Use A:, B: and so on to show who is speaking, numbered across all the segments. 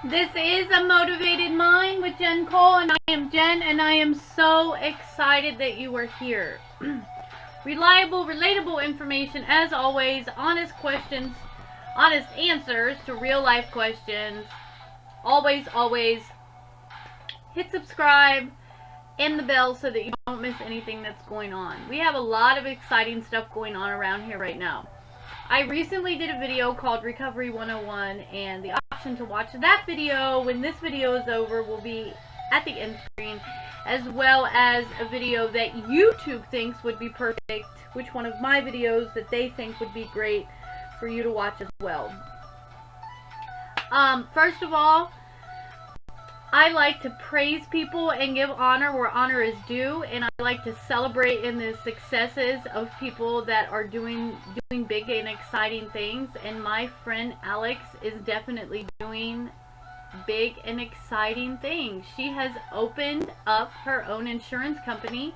A: This is A Motivated Mind with Jen Cole, and I am Jen, and I am so excited that you are here. Reliable, relatable information, as always, honest questions, honest answers to real life questions. Always, always hit subscribe and the bell so that you don't miss anything that's going on. We have a lot of exciting stuff going on around here right now. I recently did a video called Recovery 101, and the option to watch that video when this video is over will be at the end screen, as well as a video that YouTube thinks would be perfect, which one of my videos that they think would be great for you to watch as well. First of all, I like to praise people and give honor where honor is due, and I like to celebrate in the successes of people that are doing big and exciting things, and my friend Alex is definitely doing big and exciting things. She has opened up her own insurance company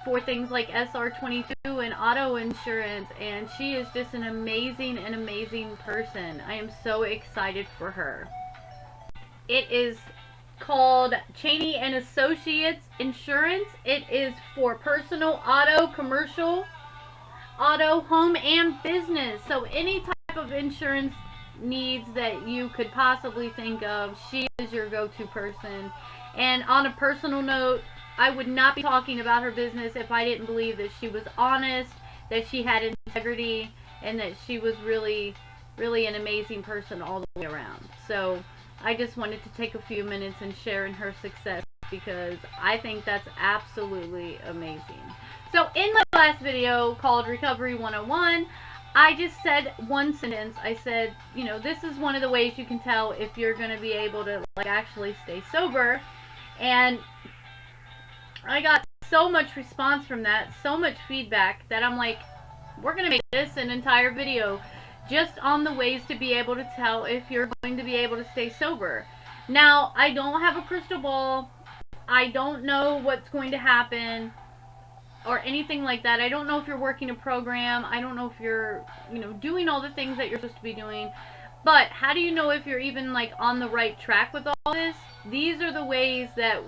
A: for things like SR22 and auto insurance, and she is just an amazing person. I am so excited for her. It is called Cheney and Associates Insurance. It is for personal auto, commercial auto, home, and business. So any type of insurance needs that you could possibly think of, she is your go-to person. And on a personal note, I would not be talking about her business if I didn't believe that she was honest, that she had integrity, and that she was really an amazing person all the way around. So I just wanted to take a few minutes and share in her success, because I think that's absolutely amazing. So in my last video called Recovery 101, I just said one sentence. I said, you know, this is one of the ways you can tell if you're going to be able to actually stay sober. And I got so much response from that, so much feedback, that I'm like, we're going to make this an entire video just on the ways to be able to tell if you're going to be able to stay sober. Now, I don't have a crystal ball. I don't know what's going to happen or anything like that. I don't know if you're working a program. I don't know if you're, doing all the things that you're supposed to be doing. But how do you know if you're even on the right track with all this? These are the ways that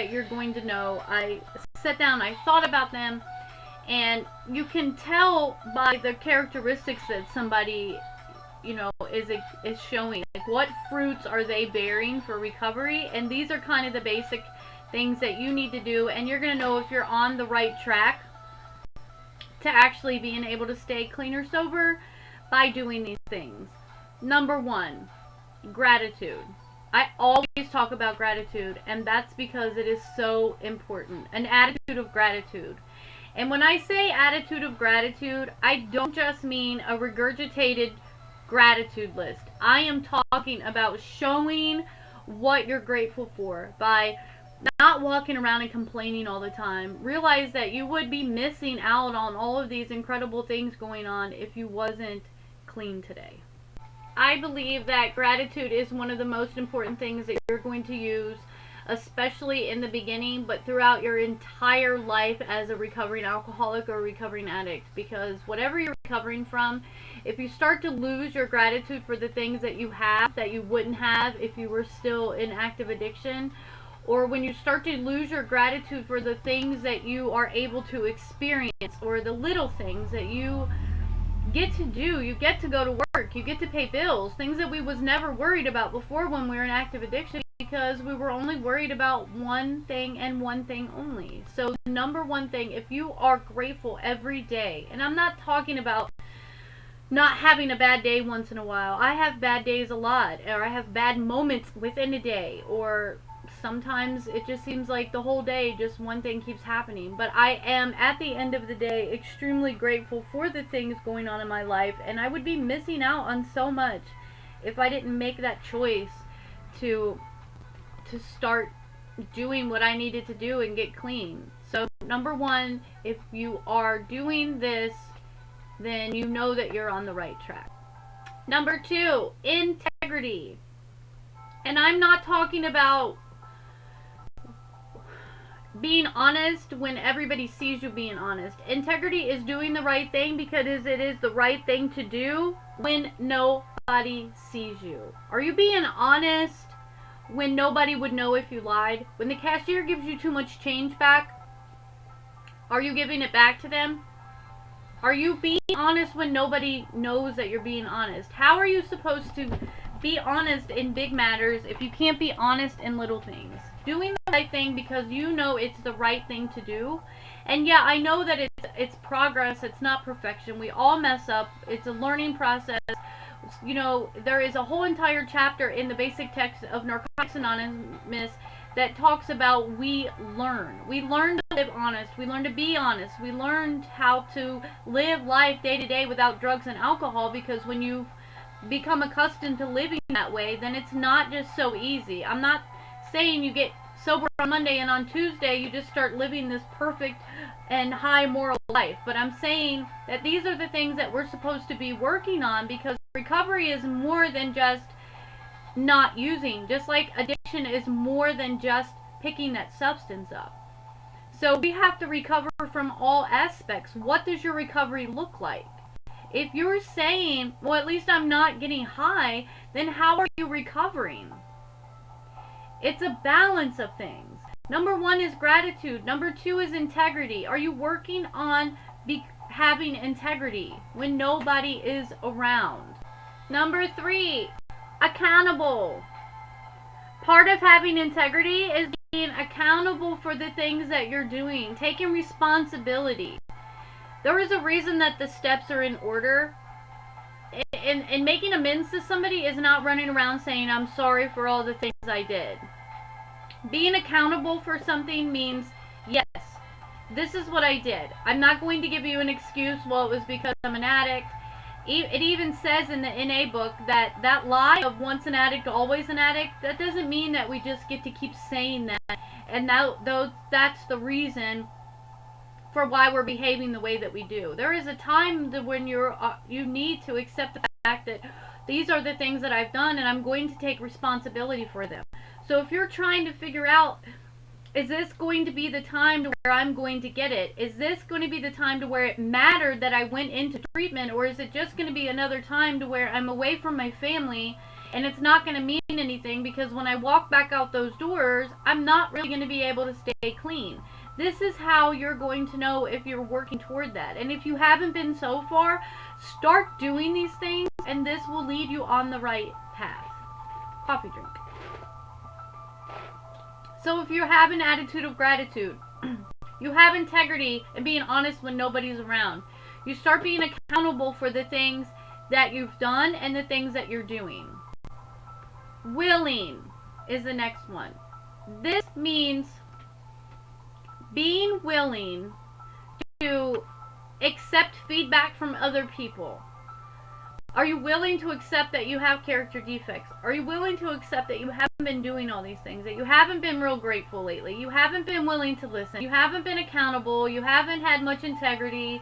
A: you're going to know. I sat down, I thought about them, and you can tell by the characteristics that somebody, is showing. Like, what fruits are they bearing for recovery? And these are kind of the basic things that you need to do, and you're going to know if you're on the right track to actually being able to stay clean or sober by doing these things. Number one, gratitude. I always talk about gratitude, and that's because it is so important. An attitude of gratitude. And when I say attitude of gratitude, I don't just mean a regurgitated gratitude list. I am talking about showing what you're grateful for by not walking around and complaining all the time. Realize that you would be missing out on all of these incredible things going on if you wasn't clean today. I believe that gratitude is one of the most important things that you're going to use, especially in the beginning, but throughout your entire life as a recovering alcoholic or recovering addict. Because whatever you're recovering from, if you start to lose your gratitude for the things that you have that you wouldn't have if you were still in active addiction, or when you start to lose your gratitude for the things that you are able to experience, or the little things that you get to do, you get to go to work, you get to pay bills, things that we was never worried about before when we were in active addiction, because we were only worried about one thing and one thing only. So the number one thing, if you are grateful every day, and I'm not talking about not having a bad day once in a while. I have bad days a lot, or I have bad moments within a day, or sometimes it just seems like the whole day just one thing keeps happening. But I am, at the end of the day, extremely grateful for the things going on in my life, and I would be missing out on so much if I didn't make that choice to start doing what I needed to do and get clean. So number one, if you are doing this, then you know that you're on the right track. Number two, integrity. And I'm not talking about being honest when everybody sees you being honest. Integrity is doing the right thing because it is the right thing to do when nobody nobody sees you? Are you being honest when nobody would know if you lied? When the cashier gives you too much change back, are you giving it back to them? Are you being honest when nobody knows that you're being honest? How are you supposed to be honest in big matters if you can't be honest in little things? Doing the right thing because you know it's the right thing to do. And yeah, I know that it's progress, it's not perfection. We all mess up. It's a learning process. You know, there is a whole entire chapter in the basic text of Narcotics Anonymous that talks about we learn. We learn to live honest. We learn to be honest. We learned how to live life day to day without drugs and alcohol, because when you become accustomed to living that way, then it's not just so easy. I'm not saying you get sober on Monday and on Tuesday you just start living this perfect and high moral life. But I'm saying that these are the things that we're supposed to be working on, because recovery is more than just not using. Just like addiction is more than just picking that substance up. So we have to recover from all aspects. What does your recovery look like? If you're saying, well, at least I'm not getting high, then how are you recovering? It's a balance of things. Number 1 is gratitude. Number 2 is integrity. Are you working on having integrity when nobody is around? Number 3, accountable. Part of having integrity is being accountable for the things that you're doing, taking responsibility. There is a reason that the steps are in order. And making amends to somebody is not running around saying, I'm sorry for all the things I did. Being accountable for something means, yes, this is what I did. I'm not going to give you an excuse, well, it was because I'm an addict. It even says in the NA book that lie of once an addict, always an addict, that doesn't mean that we just get to keep saying that. And that's the reason for why we're behaving the way that we do. There is a time when you need to accept the fact that these are the things that I've done and I'm going to take responsibility for them. So if you're trying to figure out, is this going to be the time to where I'm going to get it? Is this going to be the time to where it mattered that I went into treatment? Or is it just going to be another time to where I'm away from my family and it's not going to mean anything, because when I walk back out those doors, I'm not really going to be able to stay clean? This is how you're going to know if you're working toward that. And if you haven't been so far, start doing these things and this will lead you on the right path. Coffee drink. So if you have an attitude of gratitude, you have integrity and being honest when nobody's around, you start being accountable for the things that you've done and the things that you're doing. Willing is the next one. This means being willing to accept feedback from other people. Are you willing to accept that you have character defects? Are you willing to accept that you haven't been doing all these things, that you haven't been real grateful lately, you haven't been willing to listen, you haven't been accountable, you haven't had much integrity?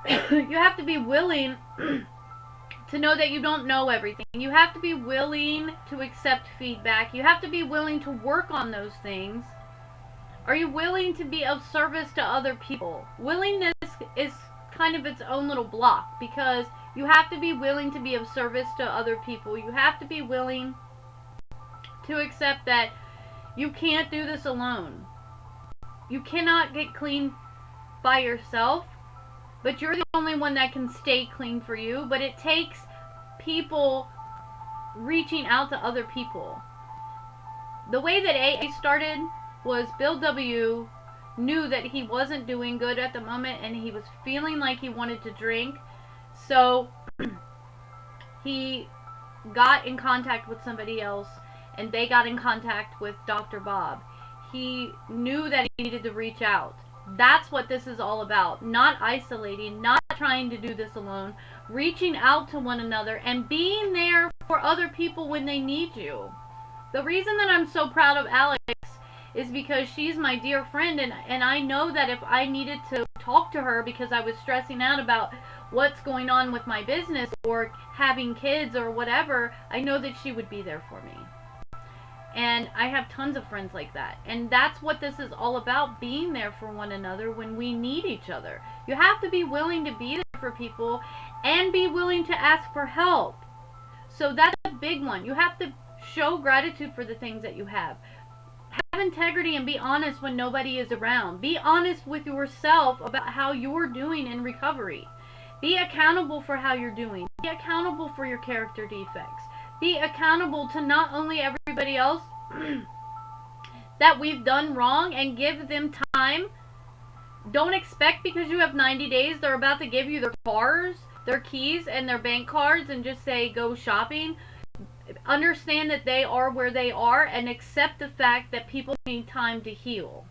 A: You have to be willing to know that you don't know everything. You have to be willing to accept feedback. You have to be willing to work on those things. Are you willing to be of service to other people? Willingness is kind of its own little block, because you have to be willing to be of service to other people. You have to be willing to accept that you can't do this alone. You cannot get clean by yourself, but you're the only one that can stay clean for you. But it takes people reaching out to other people. The way that AA started was Bill W. knew that he wasn't doing good at the moment and he was feeling like he wanted to drink. So he got in contact with somebody else and they got in contact with Dr. Bob. He knew that he needed to reach out. That's what this is all about. Not isolating, not trying to do this alone, reaching out to one another and being there for other people when they need you. The reason that I'm so proud of Alex is because she's my dear friend, and I know that if I needed to talk to her because I was stressing out about what's going on with my business or having kids or whatever, I know that she would be there for me. And I have tons of friends like that. And that's what this is all about, being there for one another when we need each other. You have to be willing to be there for people and be willing to ask for help. So that's a big one. You have to show gratitude for the things that you have. Have integrity and be honest when nobody is around. Be honest with yourself about how you're doing in recovery. Be accountable for how you're doing. Be accountable for your character defects. Be accountable to not only everybody else that we've done wrong, and give them time. Don't expect because you have 90 days they're about to give you their cars, their keys, and their bank cards and just say go shopping. Understand that they are where they are and accept the fact that people need time to heal.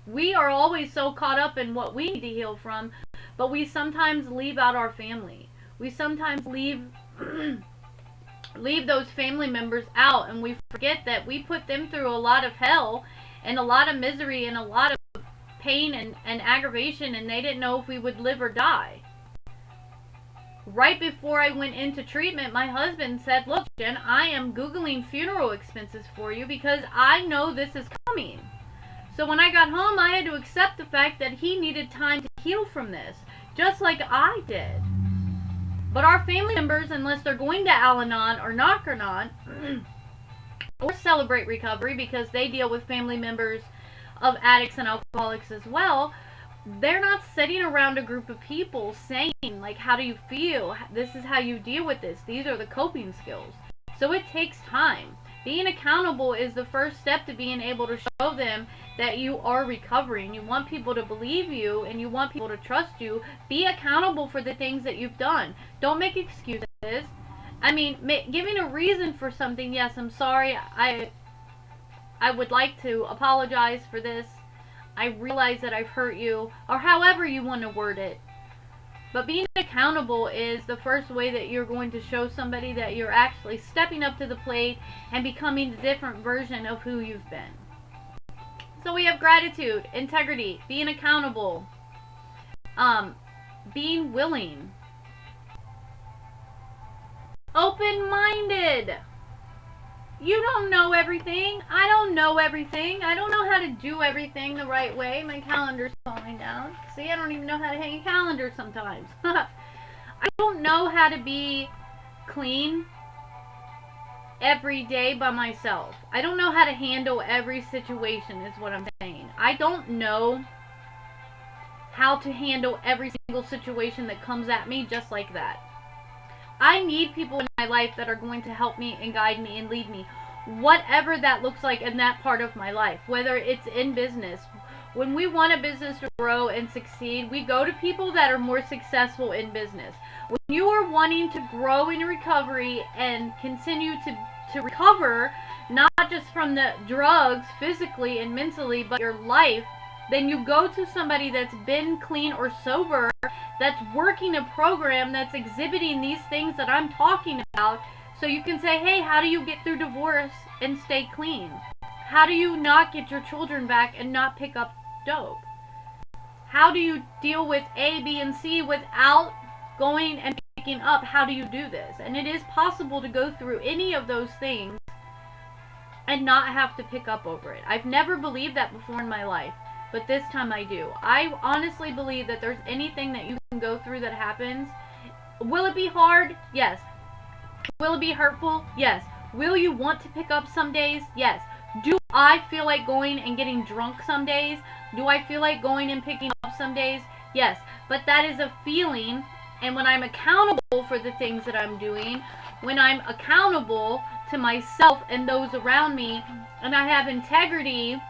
A: We are always so caught up in what we need to heal from, but we sometimes leave out our family. We sometimes leave those family members out, and we forget that we put them through a lot of hell and a lot of misery and a lot of pain and aggravation, and they didn't know if we would live or die. Right before I went into treatment, my husband said, look, Jen, I am Googling funeral expenses for you because I know this is coming. So when I got home, I had to accept the fact that he needed time to heal from this, just like I did. But our family members, unless they're going to Al-Anon or Knock-or-Non or Celebrate Recovery, because they deal with family members of addicts and alcoholics as well, they're not sitting around a group of people saying, like, how do you feel? This is how you deal with this. These are the coping skills. So it takes time. Being accountable is the first step to being able to show them that you are recovering. You want people to believe you and you want people to trust you. Be accountable for the things that you've done. Don't make excuses. I mean, giving a reason for something. Yes, I'm sorry. I would like to apologize for this. I realize that I've hurt you, or however you want to word it. But being accountable is the first way that you're going to show somebody that you're actually stepping up to the plate and becoming a different version of who you've been. So we have gratitude, integrity, being accountable, being willing, open-minded. You don't know everything. I don't know everything. I don't know how to do everything the right way. My calendar's falling down. See, I don't even know how to hang a calendar sometimes. I don't know how to be clean every day by myself. I don't know how to handle every situation is what I'm saying. I don't know how to handle every single situation that comes at me just like that. I need people in my life that are going to help me and guide me and lead me, whatever that looks like in that part of my life, whether it's in business. When we want a business to grow and succeed, we go to people that are more successful in business. When you are wanting to grow in recovery and continue to recover, not just from the drugs physically and mentally, but your life, then you go to somebody that's been clean or sober, that's working a program that's exhibiting these things that I'm talking about, so you can say, hey, how do you get through divorce and stay clean? How do you not get your children back and not pick up dope? How do you deal with A, B, and C without going and picking up? How do you do this? And it is possible to go through any of those things and not have to pick up over it. I've never believed that before in my life, but this time I do. I honestly believe that there's anything that you can go through that happens. Will it be hard? Yes. Will it be hurtful? Yes. Will you want to pick up some days? Yes. Do I feel like going and getting drunk some days? Do I feel like going and picking up some days? Yes. But that is a feeling, and when I'm accountable for the things that I'm doing, when I'm accountable to myself and those around me, and I have integrity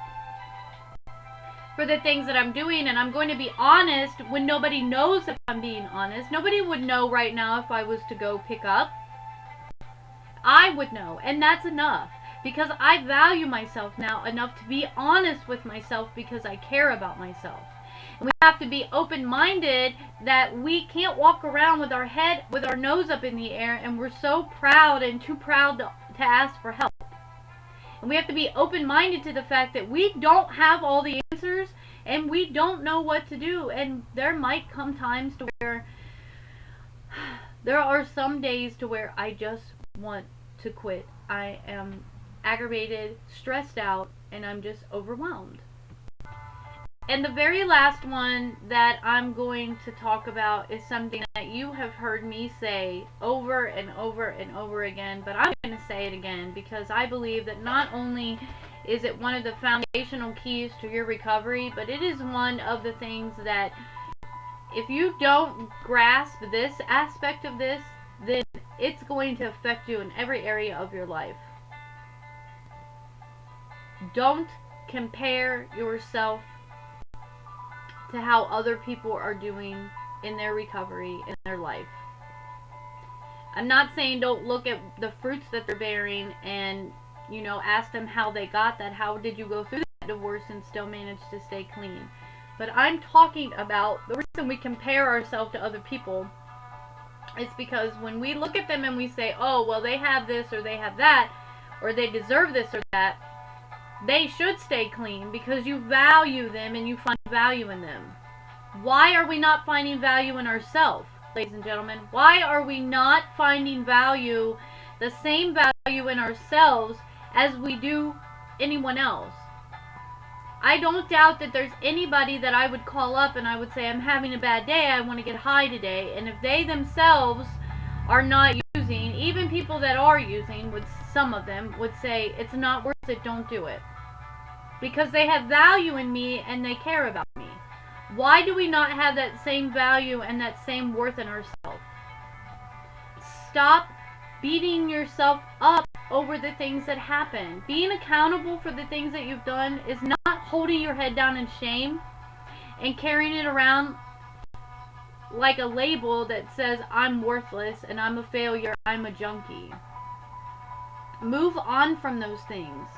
A: for the things that I'm doing, and I'm going to be honest when nobody knows if I'm being honest. Nobody would know right now if I was to go pick up. I would know, and that's enough, because I value myself now enough to be honest with myself because I care about myself. And we have to be open-minded that we can't walk around with our head, with our nose up in the air, and we're so proud and too proud to ask for help. And we have to be open-minded to the fact that we don't have all the answers and we don't know what to do. And there might come times to where there are some days to where I just want to quit. I am aggravated, stressed out, and I'm just overwhelmed. And the very last one that I'm going to talk about is something that you have heard me say over and over and over again, but I'm going to say it again because I believe that not only is it one of the foundational keys to your recovery, but it is one of the things that if you don't grasp this aspect of this, then it's going to affect you in every area of your life. Don't compare yourself to how other people are doing in their recovery, in their life. I'm not saying don't look at the fruits that they're bearing and, ask them how they got that. How did you go through that divorce and still manage to stay clean? But I'm talking about the reason we compare ourselves to other people is because when we look at them and we say, oh, well, they have this or they have that, or they deserve this or that, they should stay clean because you value them and you find value in them. Why are we not finding value in ourselves, ladies and gentlemen? Why are we not finding value, the same value in ourselves as we do anyone else? I don't doubt that there's anybody that I would call up and I would say, I'm having a bad day, I want to get high today. And if they themselves are not using, even people that are using, some of them would say, it's not worth it, don't do it. Because they have value in me and they care about me. Why do we not have that same value and that same worth in ourselves? Stop beating yourself up over the things that happen. Being accountable for the things that you've done is not holding your head down in shame and carrying it around like a label that says I'm worthless and I'm a failure, I'm a junkie. Move on from those things.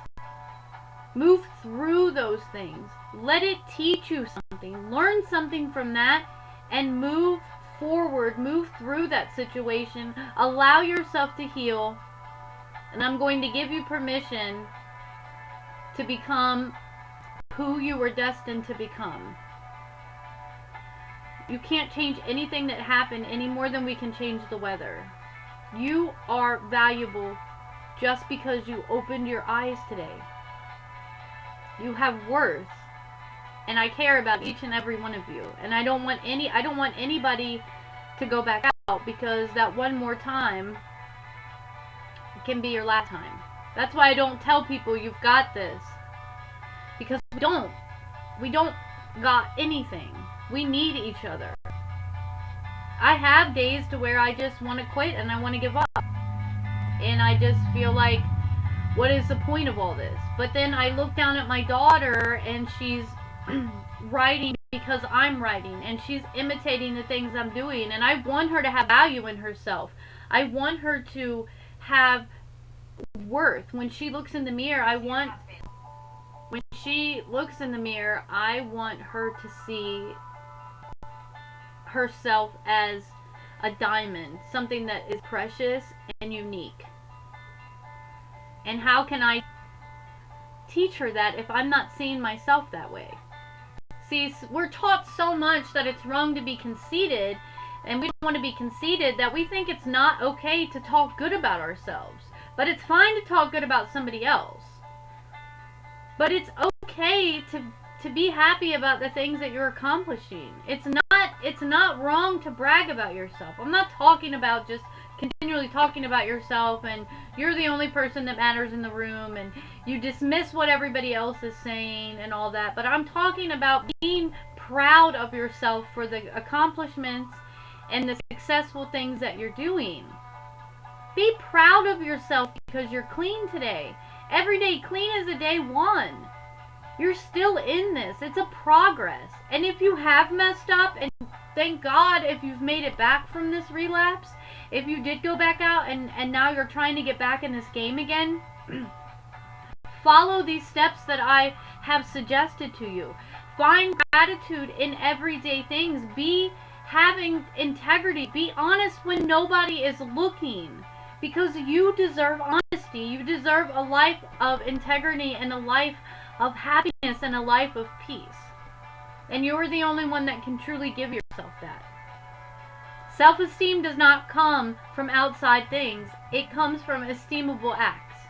A: Move through those things. Let it teach you something. Learn something from that and move forward. Move through that situation. Allow yourself to heal. And I'm going to give you permission to become who you were destined to become. You can't change anything that happened any more than we can change the weather. You are valuable just because you opened your eyes today. You have worth, and I care about each and every one of you. And I don't want anybody to go back out because that one more time can be your last time. That's why I don't tell people you've got this, because we don't got anything. We need each other. I have days to where I just want to quit and I want to give up, and I just feel like, what is the point of all this? But then I look down at my daughter and she's writing because I'm writing, and she's imitating the things I'm doing, and I want her to have value in herself. I want her to have worth. When she looks in the mirror, I want her to see herself as a diamond, something that is precious and unique. And how can I teach her that if I'm not seeing myself that way? See, we're taught so much that it's wrong to be conceited, and we don't want to be conceited, that we think it's not okay to talk good about ourselves. But it's fine to talk good about somebody else. But it's okay to be happy about the things that you're accomplishing. It's not wrong to brag about yourself. I'm not talking about just continually talking about yourself and you're the only person that matters in the room and you dismiss what everybody else is saying and all that. But I'm talking about being proud of yourself for the accomplishments and the successful things that you're doing. Be proud of yourself because you're clean today. Every day clean is a day one. You're still in this. It's a progress. And if you have messed up, and thank God if you've made it back from this relapse, if you did go back out and now you're trying to get back in this game again, follow these steps that I have suggested to you. Find gratitude in everyday things. Be having integrity. Be honest when nobody is looking. Because you deserve honesty. You deserve a life of integrity and a life of happiness and a life of peace. And you're the only one that can truly give yourself that. Self-esteem does not come from outside things. It comes from esteemable acts.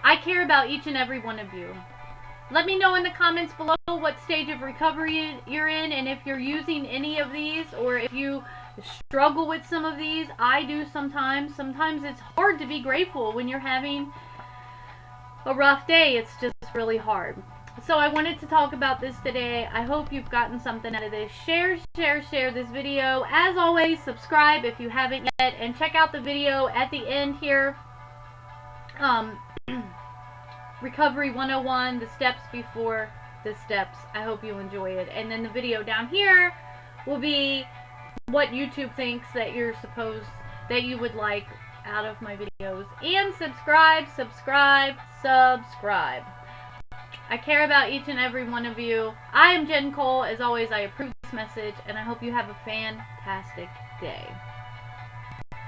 A: I care about each and every one of you. Let me know in the comments below what stage of recovery you're in, and if you're using any of these, or if you struggle with some of these. I do sometimes. Sometimes it's hard to be grateful when you're having a rough day. It's just really hard. So I wanted to talk about this today. I hope you've gotten something out of this. Share this video. As always, subscribe if you haven't yet, and check out the video at the end here. Recovery 101, the steps before the steps. I hope you enjoy it. And then the video down here will be what YouTube thinks that you would like out of my videos. And subscribe. I care about each and every one of you. I am Jen Cole. As always, I approve this message, and I hope you have a fantastic day.